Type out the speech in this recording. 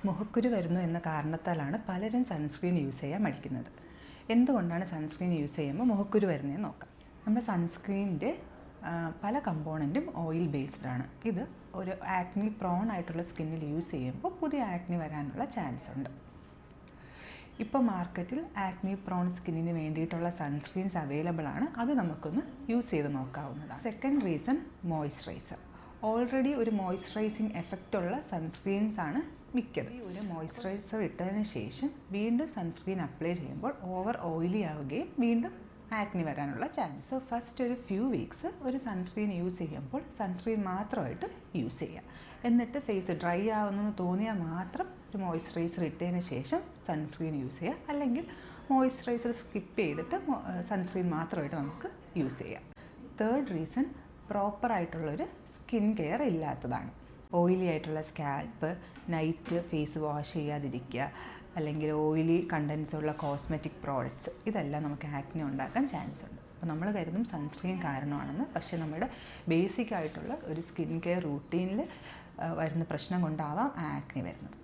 മുഖക്കുരു വരുന്നു എന്ന കാരണത്താലാണ് പലരും സൺസ്ക്രീൻ യൂസ് ചെയ്യാൻ മടിക്കുന്നത്. എന്തുകൊണ്ടാണ് സൺസ്ക്രീൻ യൂസ് ചെയ്യുമ്പോൾ മുഖക്കുരു വരുന്നതെന്ന് നോക്കാം. നമ്മുടെ സൺസ്ക്രീനിൻ്റെ പല കമ്പോണൻറ്റും ഓയിൽ ബേസ്ഡ് ആണ്. ഇത് ഒരു ആക്നി പ്രോൺ ആയിട്ടുള്ള സ്കിന്നിൽ യൂസ് ചെയ്യുമ്പോൾ പുതിയ ആക്നി വരാനുള്ള ചാൻസ് ഉണ്ട്. ഇപ്പോൾ മാർക്കറ്റിൽ ആക്നി പ്രോൺ സ്കിന്നിന് വേണ്ടിയിട്ടുള്ള സൺസ്ക്രീൻസ് അവൈലബിൾ ആണ്. അത് നമുക്കൊന്ന് യൂസ് ചെയ്ത് നോക്കാവുന്നതാണ്. Second reason, moisturiser. ഓൾറെഡി ഒരു മോയ്സ്ചറൈസിങ് എഫക്റ്റുള്ള സൺസ്ക്രീൻസ് ആണ് മിക്കത്. ഈ ഒരു മോയ്സ്ചറൈസർ ഇട്ടതിന് ശേഷം വീണ്ടും സൺസ്ക്രീൻ അപ്ലൈ ചെയ്യുമ്പോൾ ഓവർ ഓയിലി ആവുകയും വീണ്ടും ആക്നി വരാനുള്ള ചാൻസ്. സോ ഫസ്റ്റ് ഒരു ഫ്യൂ വീക്സ് ഒരു സൺസ്ക്രീൻ യൂസ് ചെയ്യുമ്പോൾ സൺസ്ക്രീൻ മാത്രമായിട്ട് യൂസ് ചെയ്യുക. എന്നിട്ട് ഫേസ് ഡ്രൈ ആവുന്നെന്ന് തോന്നിയാൽ മാത്രം ഒരു മോയ്സ്ചറൈസർ ഇട്ടതിന് ശേഷം സൺസ്ക്രീൻ യൂസ് ചെയ്യുക. അല്ലെങ്കിൽ മോയ്സ്ചറൈസർ സ്കിപ്പ് ചെയ്തിട്ട് സൺസ്ക്രീൻ മാത്രമായിട്ട് നമുക്ക് യൂസ് ചെയ്യാം. തേർഡ് റീസൺ, പ്രോപ്പറായിട്ടുള്ളൊരു സ്കിൻ കെയർ ഇല്ലാത്തതാണ്. ഓയിലി ആയിട്ടുള്ള സ്കാൽപ്പ്, നൈറ്റ് ഫേസ് വാഷ് ചെയ്യാതിരിക്കുക, അല്ലെങ്കിൽ ഓയിലി കണ്ടൻസ് ഉള്ള കോസ്മെറ്റിക് പ്രോഡക്റ്റ്സ്, ഇതെല്ലാം നമുക്ക് ആക്നി ഉണ്ടാക്കാൻ ചാൻസ് ഉണ്ട്. അപ്പോൾ നമ്മൾ കരുതും സൺസ്ക്രീൻ കാരണമാണെന്ന്. പക്ഷേ നമ്മുടെ ബേസിക് ആയിട്ടുള്ള ഒരു സ്കിൻ കെയർ റൂട്ടീനിൽ വരുന്ന പ്രശ്നം കൊണ്ടാവാം ആക്നി വരുന്നത്.